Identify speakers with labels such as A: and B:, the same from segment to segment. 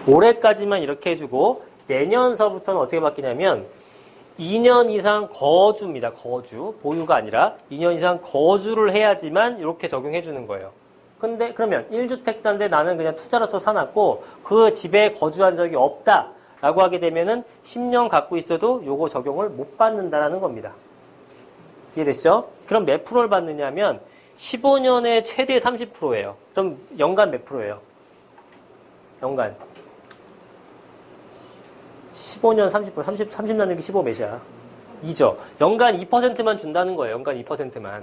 A: 올해까지만 이렇게 해주고 내년서부터는 어떻게 바뀌냐면 2년 이상 거주입니다. 거주. 보유가 아니라 2년 이상 거주를 해야지만 이렇게 적용해 주는 거예요. 근데 그러면 1주택자인데 나는 그냥 투자로서 사놨고 그 집에 거주한 적이 없다 라고 하게 되면은 10년 갖고 있어도 요거 적용을 못 받는다라는 겁니다. 이해되시죠? 그럼 몇 프로를 받느냐면 15년에 최대 30%예요. 그럼 연간 몇 프로예요? 연간 15년 30%, 30 나누기 15 몇이야? 2죠. 연간 2%만 준다는 거예요. 연간 2%만.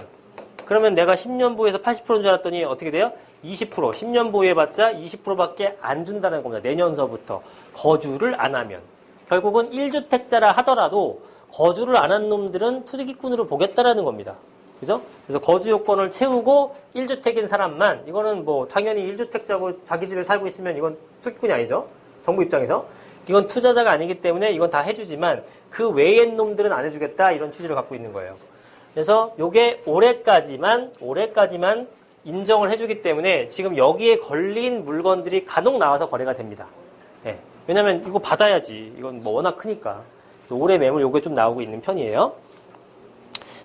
A: 그러면 내가 10년 보유해서 80%인 줄 알았더니 어떻게 돼요? 20%. 10년 보유해봤자 20%밖에 안 준다는 겁니다. 내년서부터. 거주를 안 하면. 결국은 1주택자라 하더라도 거주를 안 한 놈들은 투기꾼으로 보겠다라는 겁니다. 그죠? 그래서 거주 요건을 채우고 1주택인 사람만, 이거는 뭐 당연히 1주택자고 자기 집에 살고 있으면 이건 투기꾼이 아니죠? 정부 입장에서. 이건 투자자가 아니기 때문에 이건 다 해주지만 그 외의 놈들은 안 해주겠다 이런 취지를 갖고 있는 거예요. 그래서 요게 올해까지만 인정을 해주기 때문에 지금 여기에 걸린 물건들이 간혹 나와서 거래가 됩니다. 네. 왜냐면 이거 받아야지. 이건 뭐 워낙 크니까. 올해 매물 요게 좀 나오고 있는 편이에요.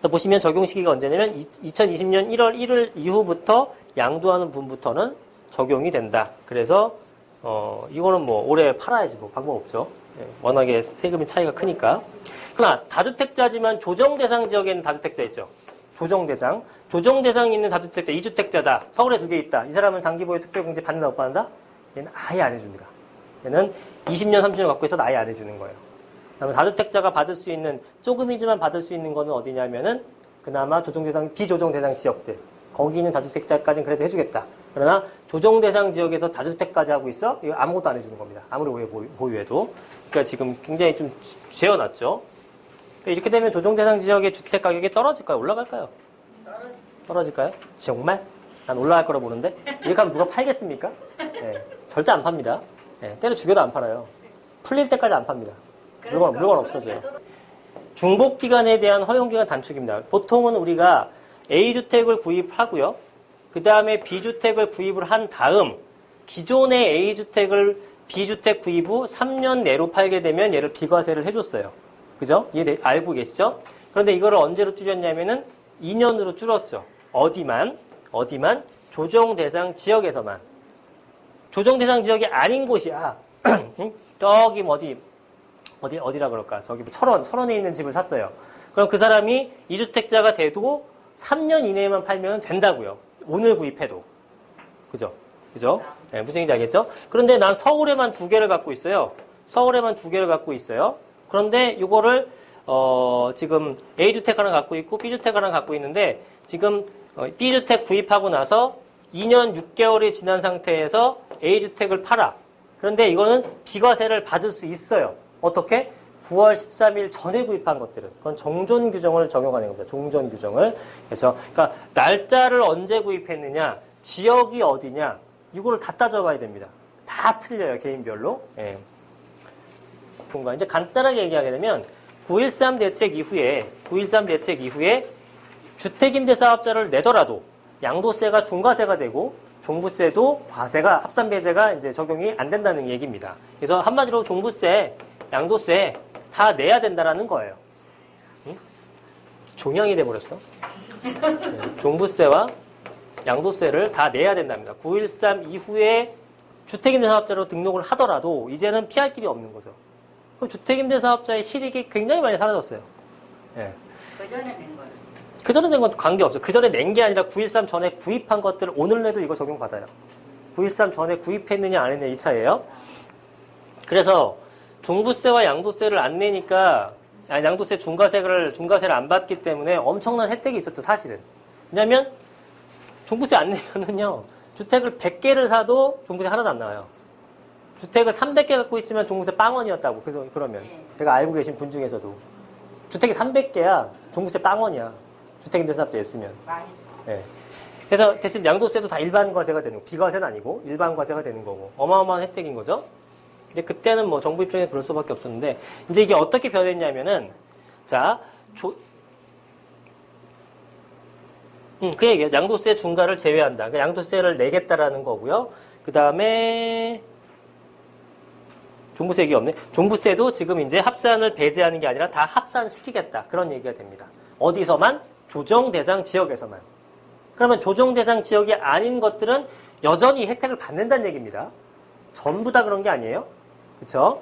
A: 보시면 적용 시기가 언제냐면 2020년 1월 1일 이후부터 양도하는 분부터는 적용이 된다. 그래서 이거는 뭐 올해 팔아야지 뭐 방법 없죠. 예, 워낙에 세금의 차이가 크니까. 그러나 다주택자지만 조정대상 지역에는 다주택자 있죠. 조정대상. 조정대상이 있는 다주택자 2주택자다. 서울에 2개 있다. 이 사람은 단기보유 특별공제 받는다 못 받는다? 얘는 아예 안 해줍니다. 얘는 20년 30년 갖고 있어도 아예 안 해주는 거예요. 그다음에 다주택자가 받을 수 있는 조금이지만 받을 수 있는 거는 어디냐면은 그나마 조정대상 비조정대상 지역들. 거기 있는 다주택자까지는 그래도 해주겠다. 그러나 조정대상 지역에서 다주택까지 하고 있어? 이거 아무것도 안 해주는 겁니다. 아무리 보유해도. 그러니까 지금 굉장히 좀 재어놨죠. 이렇게 되면 조정대상 지역의 주택 가격이 떨어질까요? 올라갈까요? 떨어질까요? 정말? 난 올라갈 거라 보는데? 이렇게 하면 누가 팔겠습니까? 네, 절대 안 팝니다. 네, 때려 죽여도 안 팔아요. 풀릴 때까지 안 팝니다. 물건 없어져요. 중복기간에 대한 허용기간 단축입니다. 보통은 우리가 A주택을 구입하고요. 그 다음에 B주택을 구입을 한 다음 기존의 A주택을 B주택 구입 후 3년 내로 팔게 되면 얘를 비과세를 해줬어요. 그죠? 알고 계시죠? 그런데 이거를 언제로 줄였냐면은 2년으로 줄었죠. 어디만? 조정대상 지역에서만. 조정대상 지역이 아닌 곳이야. 저기 어디라 그럴까? 저기 철원에 있는 집을 샀어요. 그럼 그 사람이 2주택자가 돼도 3년 이내에만 팔면 된다고요. 오늘 구입해도. 그죠? 네, 무슨 얘기인지 알겠죠? 그런데 난 서울에만 2개를 갖고 있어요. 그런데 이거를 지금 A주택 하나 갖고 있고 B주택 하나 갖고 있는데 지금 B주택 구입하고 나서 2년 6개월이 지난 상태에서 A주택을 팔아. 그런데 이거는 비과세를 받을 수 있어요. 어떻게? 9월 13일 전에 구입한 것들은. 그건 정존 규정을 적용하는 겁니다. 종전 규정을. 그래서, 그러니까, 날짜를 언제 구입했느냐, 지역이 어디냐, 이거를 다 따져봐야 됩니다. 다 틀려요, 개인별로. 예. 이제 간단하게 얘기하게 되면, 9.13 대책 이후에 주택임대사업자를 내더라도 양도세가 중과세가 되고, 종부세도 과세가, 합산배제가 이제 적용이 안 된다는 얘기입니다. 그래서 한마디로 종부세, 양도세 다 내야 된다라는 거예요. 응? 종양이 돼버렸어. 네, 종부세와 양도세를 다 내야 된답니다. 9.13 이후에 주택임대사업자로 등록을 하더라도 이제는 피할 길이 없는 거죠. 그럼 주택임대사업자의 실익이 굉장히 많이 사라졌어요. 네. 그전에 낸 것도 관계없어요. 그전에 낸 게 아니라 9.13 전에 구입한 것들을 오늘 내도 이거 적용받아요. 9.13 전에 구입했느냐 안 했느냐 이 차이예요. 그래서 종부세와 양도세를 안 내니까 양도세 중과세를 안 받기 때문에 엄청난 혜택이 있었죠, 사실은. 왜냐면 종부세 안 내면은요. 주택을 100개를 사도 종부세 하나도 안 나와요. 주택을 300개 갖고 있지만 종부세 빵원이었다고. 그래서 그러면 제가 알고 계신 분 중에서도 주택이 300개야. 종부세 빵원이야. 주택임대사업자 였으면. 네. 그래서 대신 양도세도 다 일반 과세가 되는 거. 비과세는 아니고 일반 과세가 되는 거고. 어마어마한 혜택인 거죠. 근데 그때는 뭐 정부 입장에서 그럴 수밖에 없었는데 이제 이게 어떻게 변했냐면은 자, 그 얘기예요. 양도세 중과를 제외한다. 그러니까 양도세를 내겠다라는 거고요. 그 다음에 종부세 얘기 없네. 종부세도 지금 이제 합산을 배제하는 게 아니라 다 합산시키겠다. 그런 얘기가 됩니다. 어디서만? 조정 대상 지역에서만. 그러면 조정 대상 지역이 아닌 것들은 여전히 혜택을 받는다는 얘기입니다. 전부 다 그런 게 아니에요. 그쵸?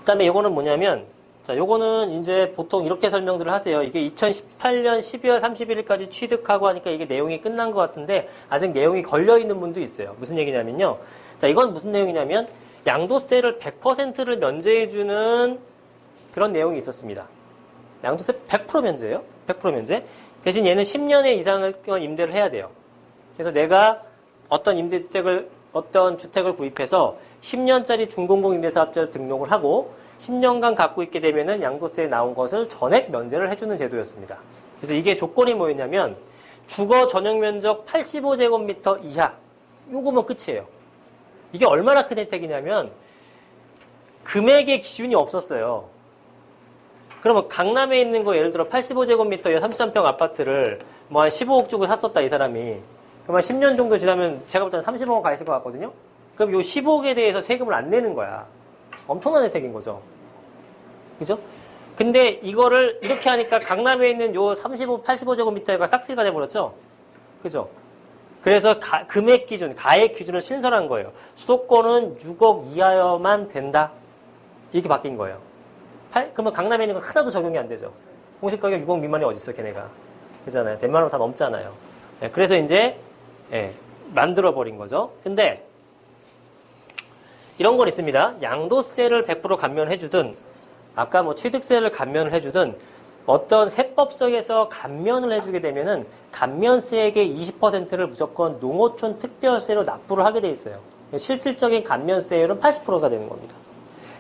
A: 그 다음에 요거는 뭐냐면, 자, 요거는 이제 보통 이렇게 설명들을 하세요. 이게 2018년 12월 31일까지 취득하고 하니까 이게 내용이 끝난 것 같은데, 아직 내용이 걸려있는 분도 있어요. 무슨 얘기냐면요. 자, 이건 무슨 내용이냐면, 양도세를 100%를 면제해주는 그런 내용이 있었습니다. 양도세 100% 면제예요. 100% 면제. 대신 얘는 10년의 이상을 임대를 해야 돼요. 그래서 내가 어떤 주택을 구입해서 10년짜리 중공공임대사업자를 등록을 하고 10년간 갖고 있게 되면은 양도세에 나온 것을 전액 면제를 해주는 제도였습니다. 그래서 이게 조건이 뭐였냐면 주거 전용 면적 85제곱미터 이하 요거면 끝이에요. 이게 얼마나 큰 혜택이냐면 금액의 기준이 없었어요. 그러면 강남에 있는 거 예를 들어 85제곱미터의 33평 아파트를 뭐 한 15억 주고 샀었다 이 사람이. 그러면 10년 정도 지나면 제가 볼 때는 30억은 가 있을 것 같거든요. 그럼 요 15억에 대해서 세금을 안 내는 거야. 엄청난 혜택인 거죠. 그죠? 근데 이거를 이렇게 하니까 강남에 있는 요 85제곱미터가 싹쓸이가 돼버렸죠? 그죠? 그래서 금액 기준, 가액 기준을 신설한 거예요. 수도권은 6억 이하여만 된다. 이렇게 바뀐 거예요. 그러면 강남에 있는 건 하나도 적용이 안 되죠. 공시가격 6억 미만이 어딨어, 걔네가. 그잖아요. 100만 원 다 넘잖아요. 네, 그래서 이제, 만들어버린 거죠. 근데, 이런 건 있습니다. 양도세를 100% 감면해주든, 아까 뭐 취득세를 감면을 해주든, 어떤 세법성에서 감면을 해주게 되면은, 감면세액의 20%를 무조건 농어촌 특별세로 납부를 하게 돼 있어요. 실질적인 감면세율은 80%가 되는 겁니다.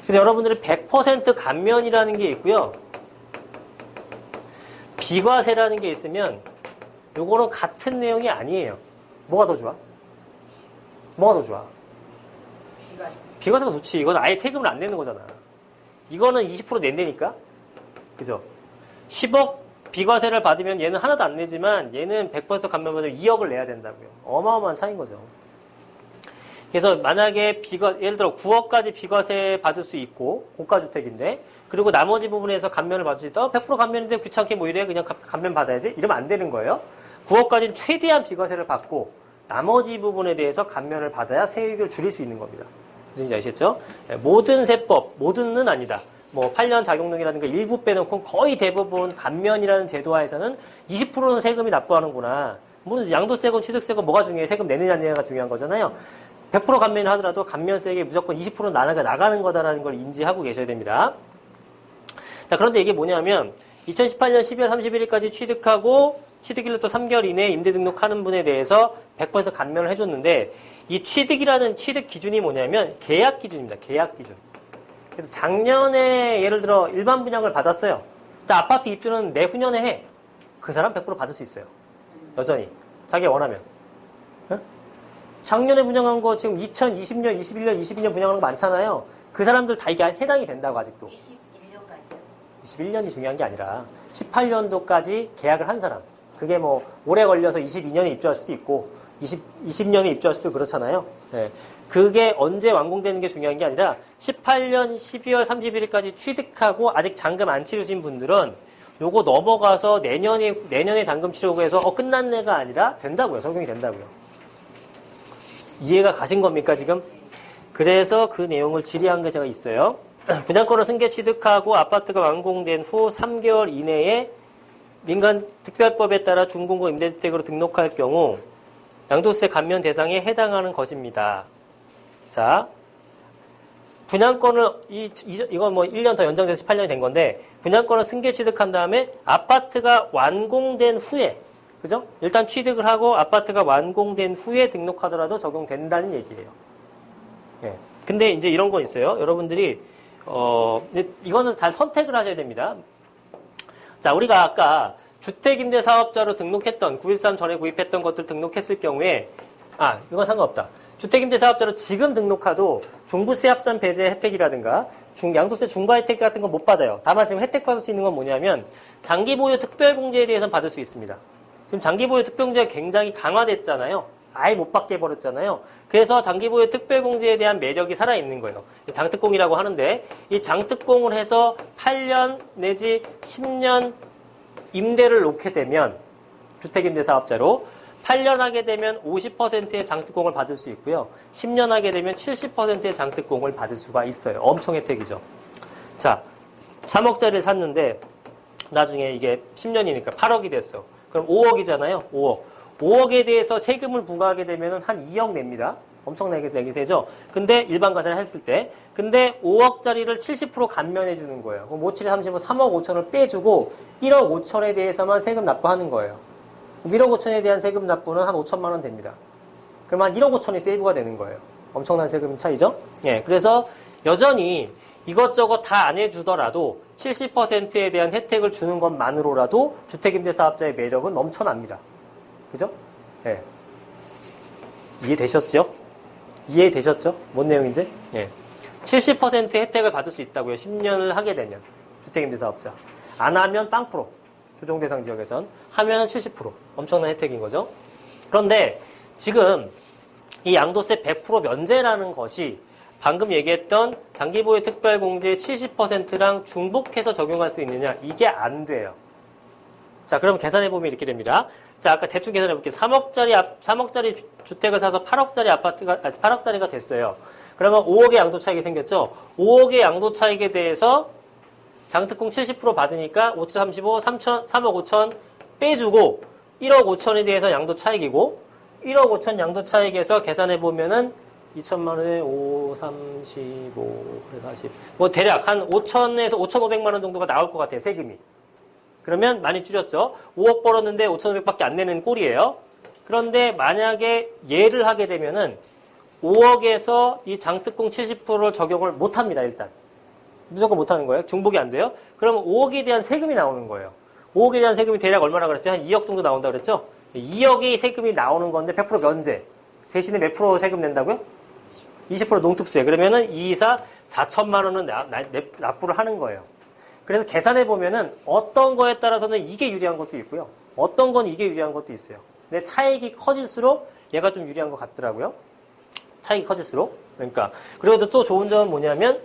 A: 그래서 여러분들이 100% 감면이라는 게 있고요. 비과세라는 게 있으면 요거는 같은 내용이 아니에요. 뭐가 더 좋아? 뭐가 더 좋아? 비과세가 좋지. 이건 아예 세금을 안 내는 거잖아. 이거는 20% 낸다니까? 그죠? 10억 비과세를 받으면 얘는 하나도 안 내지만 얘는 100% 감면받으면 2억을 내야 된다고요. 어마어마한 차이인 거죠. 그래서 만약에 예를 들어 9억까지 비과세 받을 수 있고 고가주택인데 그리고 나머지 부분에서 감면을 받을 수 있다. 100% 감면인데 귀찮게 뭐 이래 그냥 감면 받아야지 이러면 안 되는 거예요. 9억까지는 최대한 비과세를 받고 나머지 부분에 대해서 감면을 받아야 세액을 줄일 수 있는 겁니다. 무슨 아시겠죠? 모든 세법, 모든은 아니다. 뭐 8년 작용능이라든가 일부 빼놓고 거의 대부분 감면이라는 제도하에서는 20%는 세금이 납부하는구나. 물론 양도세건 취득세건 뭐가 중요해? 세금 내느냐가 중요한 거잖아요. 100% 감면을 하더라도 감면세액이 무조건 20% 나가는 거다라는 걸 인지하고 계셔야 됩니다. 자, 그런데 이게 뭐냐면 2018년 12월 31일까지 취득하고 취득일로 또 3개월 이내에 임대 등록하는 분에 대해서 100% 감면을 해줬는데 이 취득이라는 취득 기준이 뭐냐면 계약 기준입니다. 계약 기준. 그래서 작년에 예를 들어 일반 분양을 받았어요. 근데 아파트 입주는 내후년에 해. 그 사람 100% 받을 수 있어요. 여전히. 자기가 원하면. 응? 작년에 분양한 거 지금 2020년, 21년, 22년 분양한 거 많잖아요. 그 사람들 다 이게 해당이 된다고 아직도. 21년이 중요한 게 아니라 18년도까지 계약을 한 사람. 그게 뭐 오래 걸려서 22년에 입주할 수도 있고 20년에 입주할 수도 그렇잖아요. 네. 그게 언제 완공되는 게 중요한 게 아니라 18년 12월 31일까지 취득하고 아직 잔금 안 치르신 분들은 요거 넘어가서 내년에 잔금 치르고 해서 끝났네가 아니라 된다고요. 적용이 된다고요. 이해가 가신 겁니까 지금? 그래서 그 내용을 질의한 게 제가 있어요. 분양권을 승계 취득하고 아파트가 완공된 후 3개월 이내에 민간특별법에 따라 중공고 임대주택으로 등록할 경우 양도세 감면 대상에 해당하는 것입니다. 자, 분양권을 이건 뭐 1년 더 연장돼서 18년이 된 건데 분양권을 승계 취득한 다음에 아파트가 완공된 후에 그죠? 일단 취득을 하고 아파트가 완공된 후에 등록하더라도 적용된다는 얘기예요. 예. 근데 이제 이런 건 있어요. 여러분들이 이거는 잘 선택을 하셔야 됩니다. 자, 우리가 아까 주택임대사업자로 등록했던 9.13 전에 구입했던 것들 등록했을 경우에 이건 상관없다. 주택임대사업자로 지금 등록하도 종부세 합산 배제 혜택이라든가 양도세 중과 혜택 같은 건 못 받아요. 다만 지금 혜택 받을 수 있는 건 뭐냐면 장기보유 특별공제에 대해서는 받을 수 있습니다. 지금 장기보유 특별공제가 굉장히 강화됐잖아요. 아예 못 받게 해버렸잖아요. 그래서 장기보유 특별공제에 대한 매력이 살아있는 거예요. 장특공이라고 하는데 이 장특공을 해서 8년 내지 10년 임대를 놓게 되면 주택임대사업자로 8년 하게 되면 50%의 장특공을 받을 수 있고요. 10년 하게 되면 70%의 장특공을 받을 수가 있어요. 엄청 혜택이죠. 자, 3억짜리를 샀는데 나중에 이게 10년이니까 8억이 됐어. 그럼 5억이잖아요. 5억. 5억에 대해서 세금을 부과하게 되면 한 2억 냅니다. 엄청나게 내게 되죠. 근데 일반 가산을 했을 때. 근데 5억짜리를 70% 감면해 주는 거예요. 그럼 57에 35, 3억 5천을 빼주고 1억 5천에 대해서만 세금 납부하는 거예요. 1억 5천에 대한 세금 납부는 한 5천만 원 됩니다. 그럼 한 1억 5천이 세이브가 되는 거예요. 엄청난 세금 차이죠. 예, 그래서 여전히 이것저것 다 안 해주더라도 70%에 대한 혜택을 주는 것만으로라도 주택임대사업자의 매력은 넘쳐납니다. 그죠? 예. 이해되셨죠? 이해되셨죠? 뭔 내용인지? 예. 70%의 혜택을 받을 수 있다고요. 10년을 하게 되면. 주택임대사업자. 안 하면 빵프로. 조정대상 지역에선. 하면 70%. 엄청난 혜택인 거죠. 그런데 지금 이 양도세 100% 면제라는 것이 방금 얘기했던 장기보유 특별공제 70%랑 중복해서 적용할 수 있느냐? 이게 안 돼요. 자, 그럼 계산해보면 이렇게 됩니다. 자, 아까 대충 계산해볼게요. 3억짜리 주택을 사서 8억짜리가 됐어요. 그러면 5억의 양도 차익이 생겼죠? 5억의 양도 차익에 대해서 장특공 70% 받으니까 535, 3억 5천 빼주고 1억 5천에 대해서 양도 차익이고 1억 5천 양도 차익에서 계산해보면은 2천만 원에 5, 35, 40. 뭐 대략 한 5천에서 5,500만 원 정도가 나올 것 같아요. 세금이. 그러면 많이 줄였죠. 5억 벌었는데 5,500밖에 안 내는 꼴이에요. 그런데 만약에 예를 하게 되면은 5억에서 이 장특공 70%를 적용을 못 합니다. 일단. 무조건 못 하는 거예요. 중복이 안 돼요. 그러면 5억에 대한 세금이 나오는 거예요. 5억에 대한 세금이 대략 얼마나 그랬어요? 한 2억 정도 나온다 그랬죠? 2억이 세금이 나오는 건데 100% 면제. 대신에 몇 프로 세금 낸다고요? 20% 농특세. 그러면은 2, 2, 4, 4천만 원은 납부를 하는 거예요. 그래서 계산해 보면은 어떤 거에 따라서는 이게 유리한 것도 있고요. 어떤 건 이게 유리한 것도 있어요. 근데 차익이 커질수록 얘가 좀 유리한 것 같더라고요. 차익이 커질수록. 그러니까. 그리고 또 좋은 점은 뭐냐면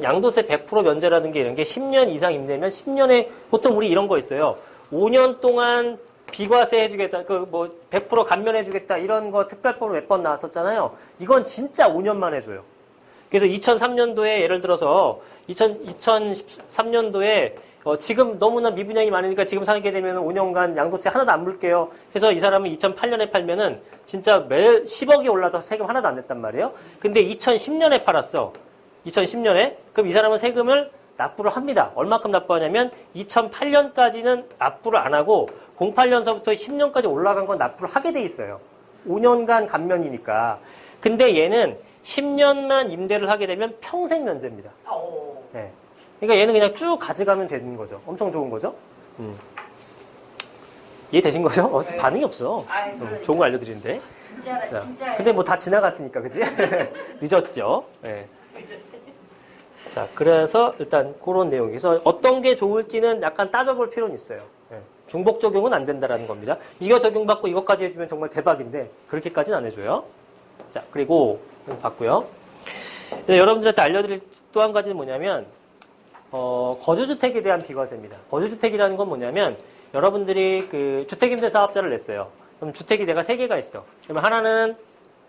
A: 양도세 100% 면제라는 게 이런 게 10년 이상 임대면 10년에 보통 우리 이런 거 있어요. 5년 동안 비과세 해주겠다, 100% 감면해주겠다, 이런 거 특별법으로 몇 번 나왔었잖아요. 이건 진짜 5년만 해줘요. 그래서 2003년도에 예를 들어서 2013년도에 지금 너무나 미분양이 많으니까 지금 사게 되면 5년간 양도세 하나도 안 물게요. 해서 이 사람은 2008년에 팔면은 진짜 매일 10억이 올라서 세금 하나도 안 냈단 말이에요. 근데 2010년에 팔았어. 2010년에. 그럼 이 사람은 세금을 납부를 합니다. 얼마큼 납부하냐면 2008년까지는 납부를 안 하고 08년서부터 10년까지 올라간 건 납부를 하게 돼 있어요. 5년간 감면이니까. 근데 얘는 10년만 임대를 하게 되면 평생 면제입니다. 네. 그러니까 얘는 그냥 쭉 가져가면 되는 거죠. 엄청 좋은 거죠. 이해되신 거죠?
B: 네.
A: 반응이 없어. 좋은 거 알려드리는데.
B: 진짜.
A: 근데 뭐 다 지나갔으니까, 그지? 늦었죠. 네. 자, 그래서 일단 그런 내용에서 어떤 게 좋을지는 약간 따져볼 필요는 있어요. 네. 중복 적용은 안 된다라는 겁니다. 이거 적용받고 이것까지 해주면 정말 대박인데 그렇게까지는 안 해줘요. 자, 그리고 봤고요. 네, 여러분들한테 알려드릴 또 한 가지는 뭐냐면 거주주택에 대한 비과세입니다. 거주주택이라는 건 뭐냐면 여러분들이 그 주택임대사업자를 냈어요. 그럼 주택이 내가 3개가 있어. 그러면 하나는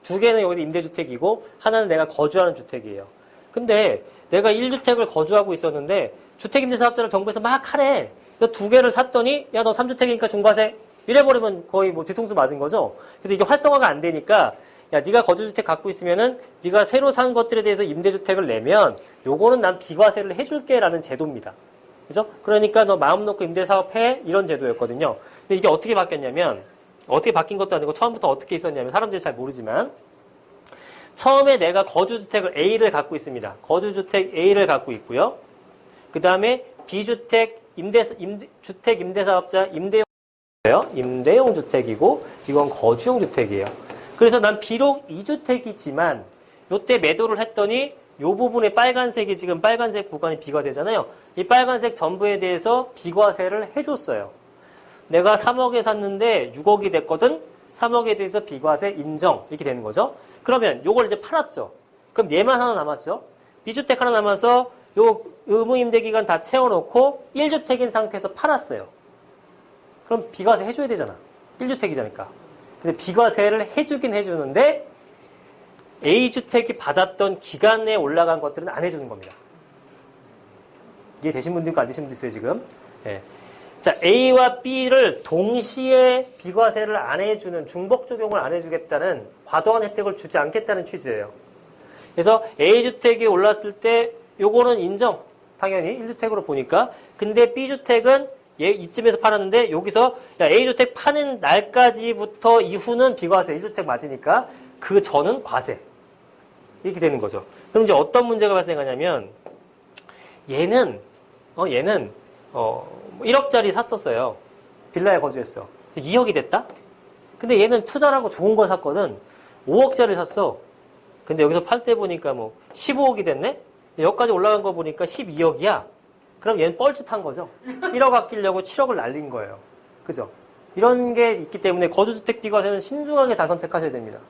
A: 2개는 여기 임대주택이고 하나는 내가 거주하는 주택이에요. 근데 내가 1주택을 거주하고 있었는데 주택임대사업자를 정부에서 막 하래. 너 2개를 샀더니 야 너 3주택이니까 중과세 이래버리면 거의 뭐 뒤통수 맞은 거죠. 그래서 이게 활성화가 안 되니까 야 네가 거주주택 갖고 있으면은 네가 새로 산 것들에 대해서 임대주택을 내면 요거는 난 비과세를 해줄게 라는 제도입니다. 그죠? 그러니까 너 마음 놓고 임대사업 해 이런 제도였거든요. 근데 이게 어떻게 바뀌었냐면 어떻게 바뀐 것도 아니고 처음부터 어떻게 있었냐면 사람들이 잘 모르지만 처음에 내가 거주주택을 A를 갖고 있습니다. 거주주택 A를 갖고 있고요. 그 다음에 B주택 주택 임대사업자 임대용 주택이고 이건 거주용 주택이에요. 그래서 난 비록 2주택이지만 요때 매도를 했더니 요 부분에 빨간색이 지금 빨간색 구간이 비과세잖아요. 이 빨간색 전부에 대해서 비과세를 해줬어요. 내가 3억에 샀는데 6억이 됐거든. 3억에 대해서 비과세 인정. 이렇게 되는 거죠. 그러면 요걸 이제 팔았죠. 그럼 얘만 하나 남았죠. B주택 하나 남아서 요 의무임대기간 다 채워놓고 1주택인 상태에서 팔았어요. 그럼 비과세 해줘야 되잖아. 1주택이자니까. 근데 비과세를 해주긴 해주는데 A주택이 받았던 기간에 올라간 것들은 안 해주는 겁니다. 이해 되신 분도 있고 안 되신 분도 있어요, 지금. 네. 자, A와 B를 동시에 비과세를 안 해주는, 중복 적용을 안 해주겠다는, 과도한 혜택을 주지 않겠다는 취지예요. 그래서 A주택이 올랐을 때 요거는 인정. 당연히 1주택으로 보니까. 근데 B주택은 얘 이쯤에서 팔았는데 여기서 야, A주택 파는 날까지부터 이후는 비과세 1주택 맞으니까 그 전은 과세. 이렇게 되는 거죠. 그럼 이제 어떤 문제가 발생하냐면 얘는 1억짜리 샀었어요. 빌라에 거주했어. 2억이 됐다? 근데 얘는 투자라고 좋은 걸 샀거든. 5억짜리 샀어. 근데 여기서 팔 때 보니까 뭐 15억이 됐네? 여기까지 올라간 거 보니까 12억이야. 그럼 얘는 뻘짓한 거죠. 1억 아끼려고 7억을 날린 거예요. 그죠? 이런 게 있기 때문에 거주주택 비과세는 신중하게 잘 선택하셔야 됩니다.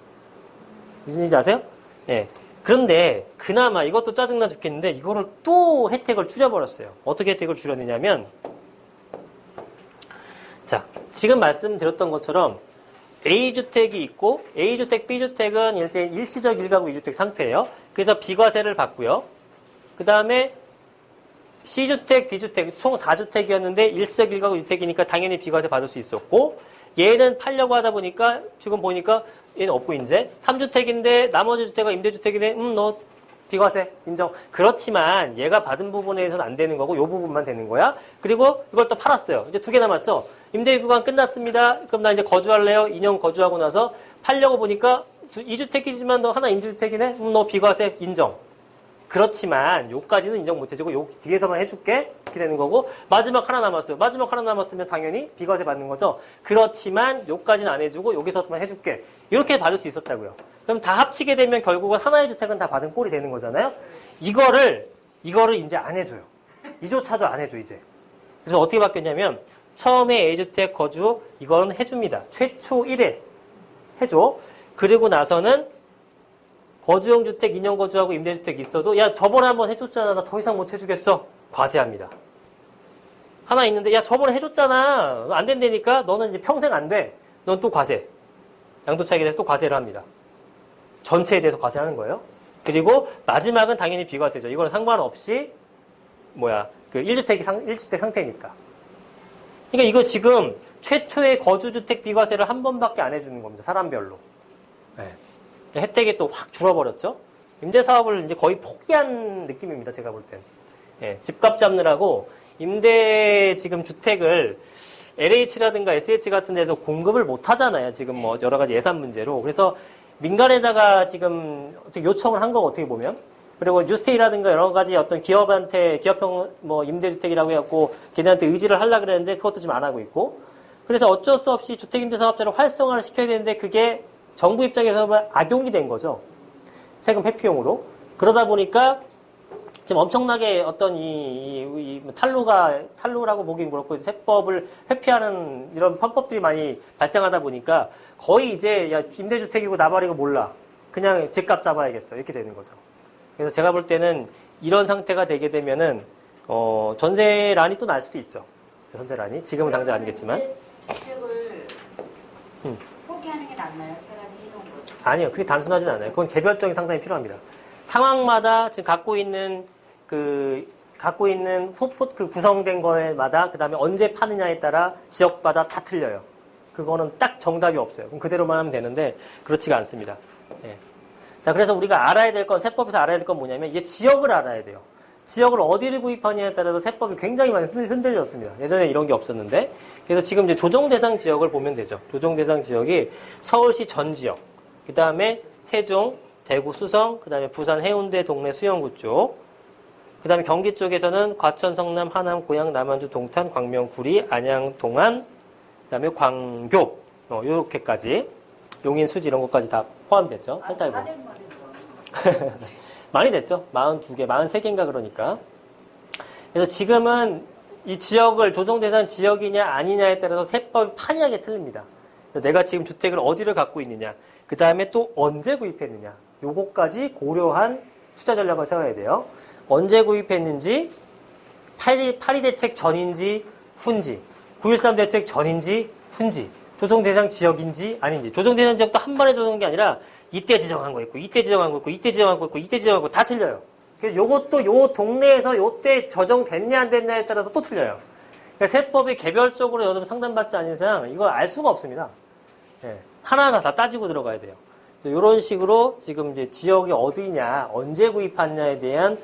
A: 무슨 얘기인지 아세요? 예. 그런데 그나마 이것도 짜증나 죽겠는데 이거를 또 혜택을 줄여버렸어요. 어떻게 혜택을 줄였느냐면 자, 지금 말씀드렸던 것처럼 A주택이 있고 A주택, B주택은 일시적 1가구 2주택 상태예요. 그래서 비과세를 받고요. 그 다음에 C주택, D주택 총 4주택이었는데 일시적 1가구 2주택이니까 당연히 비과세 받을 수 있었고 얘는 팔려고 하다 보니까 지금 보니까 얘는 없고 이제 3주택인데 나머지 주택은 임대주택이네. 너 비과세 인정. 그렇지만 얘가 받은 부분에서는 안 되는 거고 이 부분만 되는 거야. 그리고 이걸 또 팔았어요. 이제 2개 남았죠. 임대기간 끝났습니다. 그럼 나 이제 거주할래요. 2년 거주하고 나서 팔려고 보니까 2주택이지만 너 하나 임대주택이네. 너 비과세 인정. 그렇지만 요까지는 인정 못 해주고 요 뒤에서만 해줄게. 이렇게 되는 거고 마지막 하나 남았어요. 마지막 하나 남았으면 당연히 비과세 받는 거죠. 그렇지만 요까지는 안 해주고 여기서만 해줄게. 이렇게 받을 수 있었다고요. 그럼 다 합치게 되면 결국은 하나의 주택은 다 받은 꼴이 되는 거잖아요. 이거를 이제 안 해줘요. 이조차도 안 해줘 이제. 그래서 어떻게 바뀌었냐면 처음에 A주택 거주 이건 해줍니다. 최초 1회 해줘. 그리고 나서는 거주용 주택 2년 거주하고 임대주택 있어도 야 저번에 한번 해줬잖아. 나 더 이상 못 해주겠어. 과세합니다. 하나 있는데 야 저번에 해줬잖아. 안 된다니까 너는 이제 평생 안 돼. 넌 또 과세. 양도차익에 대해서 또 과세를 합니다. 전체에 대해서 과세하는 거예요. 그리고 마지막은 당연히 비과세죠. 이거는 상관없이 그 1주택 상태니까. 그러니까 이거 지금 최초의 거주주택 비과세를 한 번밖에 안 해주는 겁니다. 사람별로. 네. 혜택이 또 확 줄어버렸죠. 임대사업을 이제 거의 포기한 느낌입니다. 제가 볼 땐. 예, 집값 잡느라고 임대 지금 주택을 LH라든가 SH 같은 데서 공급을 못 하잖아요. 지금 뭐 여러 가지 예산 문제로. 그래서 민간에다가 지금 요청을 한 거 어떻게 보면. 그리고 뉴스테이라든가 여러 가지 어떤 기업한테 기업형 뭐 임대주택이라고 해갖고 걔네한테 의지를 하려고 그랬는데 그것도 지금 안 하고 있고. 그래서 어쩔 수 없이 주택임대사업자를 활성화를 시켜야 되는데 그게 정부 입장에서 악용이 된 거죠. 세금 회피용으로. 그러다 보니까 지금 엄청나게 어떤 탈루라고 보긴 그렇고 세법을 회피하는 이런 편법들이 많이 발생하다 보니까 거의 이제 야 임대주택이고 나발이고 몰라. 그냥 집값 잡아야겠어. 이렇게 되는 거죠. 그래서 제가 볼 때는 이런 상태가 되게 되면은 전세란이 또 날 수도 있죠. 전세란이. 지금은 당장 아니겠지만.
B: 주택을 포기하는 게 낫나요? 차라리 이런 거.
A: 아니요. 그게 단순하진 않아요. 그건 개별적인 상담이 필요합니다. 상황마다 지금 갖고 있는 그 구성된 거에마다 그 다음에 언제 파느냐에 따라 지역마다 다 틀려요. 그거는 딱 정답이 없어요. 그럼 그대로만 하면 되는데 그렇지가 않습니다. 예. 자, 그래서 우리가 알아야 될 건, 세법에서 알아야 될 건 뭐냐면 이제 지역을 알아야 돼요. 지역을 어디를 구입하느냐에 따라서 세법이 굉장히 많이 흔들렸습니다. 예전에 이런 게 없었는데. 그래서 지금 이제 조정 대상 지역을 보면 되죠. 조정 대상 지역이 서울시 전 지역, 그 다음에 세종, 대구 수성, 그 다음에 부산 해운대 동래 수영구 쪽, 그 다음에 경기 쪽에서는 과천, 성남, 하남, 고양, 남한주, 동탄, 광명, 구리, 안양, 동안, 그 다음에 광교, 요렇게까지, 용인, 수지 이런 것까지 다 포함됐죠. 팔달고. 많이 됐죠. 42개, 43개인가 그러니까. 그래서 지금은 이 지역을 조정 대상 지역이냐 아니냐에 따라서 세법이 판이하게 틀립니다. 내가 지금 주택을 어디를 갖고 있느냐. 그 다음에 또 언제 구입했느냐. 요거까지 고려한 투자 전략을 세워야 돼요. 언제 구입했는지, 8.2 대책 전인지 후인지, 9.13 대책 전인지 후인지, 조정 대상 지역인지 아닌지. 조정 대상 지역도 한 번에 조정한 게 아니라 이때 지정한 거 있고, 이때 지정한 거 있고, 이때 지정한 거 있고, 이때 지정한 거 다 틀려요. 그래서 요것도 요 동네에서 요때 조정됐냐 안 됐냐에 따라서 또 틀려요. 그러니까 세법이 개별적으로 여러분 상담받지 않은 이상 이걸 알 수가 없습니다. 예, 하나하나 다 따지고 들어가야 돼요. 이런 식으로 지금 이제 지역이 어디냐, 언제 구입하느냐에 대한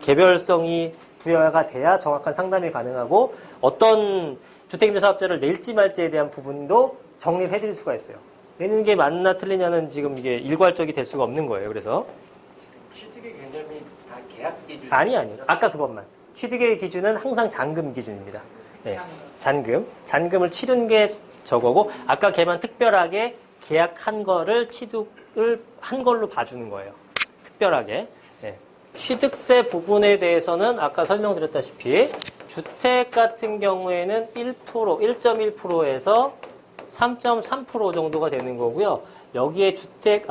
A: 개별성이 부여가 돼야 정확한 상담이 가능하고 어떤 주택임대사업자를 낼지 말지에 대한 부분도 정리를 해드릴 수가 있어요. 내는 게 맞나 틀리냐는 지금 이게 일괄적이 될 수가 없는 거예요. 그래서
C: 취득의 개념이 다 계약 기준.
A: 아니요. 아까 그것만. 취득의 기준은 항상 잔금 기준입니다. 네, 잔금. 잔금을 치른 게 저거고 아까 걔만 특별하게 계약한 거를 취득을 한 걸로 봐주는 거예요. 특별하게. 네. 취득세 부분에 대해서는 아까 설명드렸다시피 주택 같은 경우에는 1.1%에서 3.3% 정도가 되는 거고요. 여기에 주택,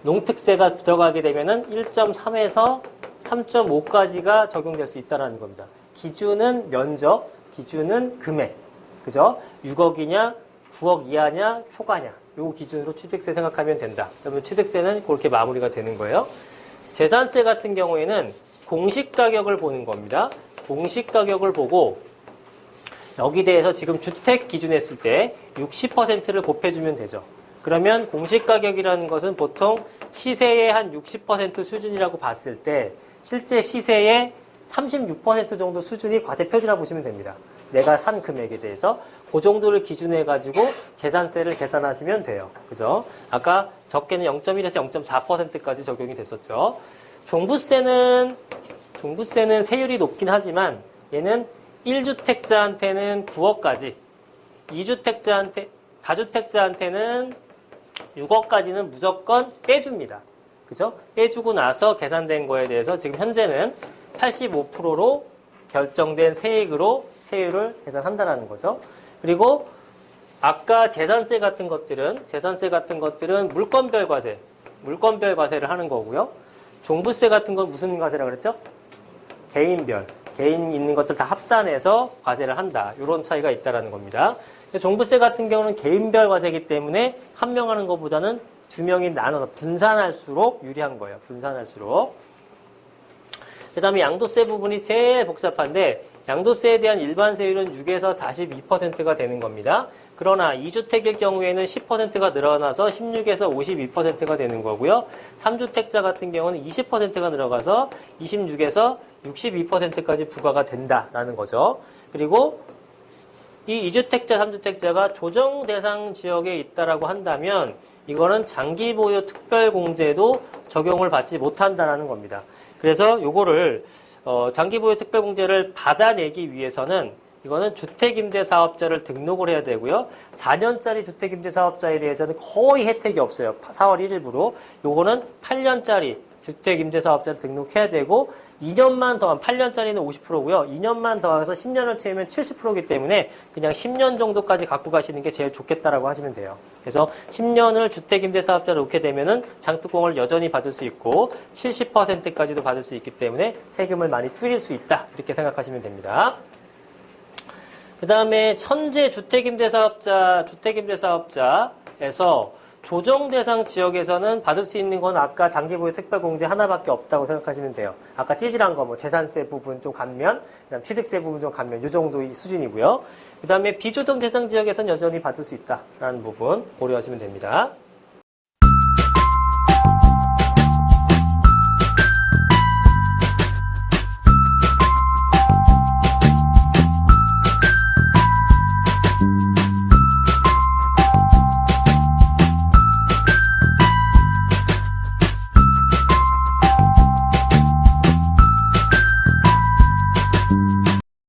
A: 농특세가 들어가게 되면은 1.3에서 3.5까지가 적용될 수 있다는 겁니다. 기준은 면적, 기준은 금액. 그죠? 6억이냐, 9억 이하냐, 초과냐. 요 기준으로 취득세 생각하면 된다. 그러면 취득세는 그렇게 마무리가 되는 거예요. 재산세 같은 경우에는 공시 가격을 보는 겁니다. 공시 가격을 보고 여기 대해서 지금 주택 기준 했을 때 60%를 곱해주면 되죠. 그러면 공시 가격이라는 것은 보통 시세의 한 60% 수준이라고 봤을 때 실제 시세의 36% 정도 수준이 과세표지라고 보시면 됩니다. 내가 산 금액에 대해서 그 정도를 기준해 가지고 재산세를 계산하시면 돼요. 그죠? 아까 적게는 0.1에서 0.4%까지 적용이 됐었죠. 종부세는 세율이 높긴 하지만 얘는 1주택자한테는 9억까지, 4주택자한테는 6억까지는 무조건 빼줍니다. 그죠? 빼주고 나서 계산된 거에 대해서 지금 현재는 85%로 결정된 세액으로 세율을 계산한다는 거죠. 그리고 아까 재산세 같은 것들은 물건별 과세를 하는 거고요. 종부세 같은 건 무슨 과세라고 그랬죠? 개인 있는 것들 다 합산해서 과세를 한다. 이런 차이가 있다는 겁니다. 종부세 같은 경우는 개인별 과세이기 때문에 한 명 하는 것보다는 두 명이 나눠서 분산할수록 유리한 거예요. 분산할수록. 그 다음에 양도세 부분이 제일 복잡한데 양도세에 대한 일반 세율은 6에서 42%가 되는 겁니다. 그러나 2주택일 경우에는 10%가 늘어나서 16에서 52%가 되는 거고요. 3주택자 같은 경우는 20%가 늘어가서 26에서 62%까지 부과가 된다라는 거죠. 그리고 이 2주택자, 3주택자가 조정 대상 지역에 있다라고 한다면 이거는 장기 보유 특별공제도 적용을 받지 못한다라는 겁니다. 그래서 요거를 장기 보유 특별공제를 받아내기 위해서는 이거는 주택임대사업자를 등록을 해야 되고요. 4년짜리 주택임대사업자에 대해서는 거의 혜택이 없어요. 4월 1일부로. 요거는 8년짜리 주택임대사업자를 등록해야 되고 2년만 더하면 8년짜리는 50%고요. 2년만 더해서 10년을 채우면 70%이기 때문에 그냥 10년 정도까지 갖고 가시는 게 제일 좋겠다라고 하시면 돼요. 그래서 10년을 주택임대사업자로 놓게 되면은 장특공을 여전히 받을 수 있고 70%까지도 받을 수 있기 때문에 세금을 많이 줄일 수 있다. 이렇게 생각하시면 됩니다. 그 다음에 천재 주택임대사업자에서 조정 대상 지역에서는 받을 수 있는 건 아까 장기보유 특별공제 하나밖에 없다고 생각하시면 돼요. 아까 찌질한 거 재산세 부분 좀 감면, 그다음 취득세 부분 좀 감면 이 정도의 수준이고요. 그 다음에 비조정 대상 지역에서는 여전히 받을 수 있다라는 부분 고려하시면 됩니다.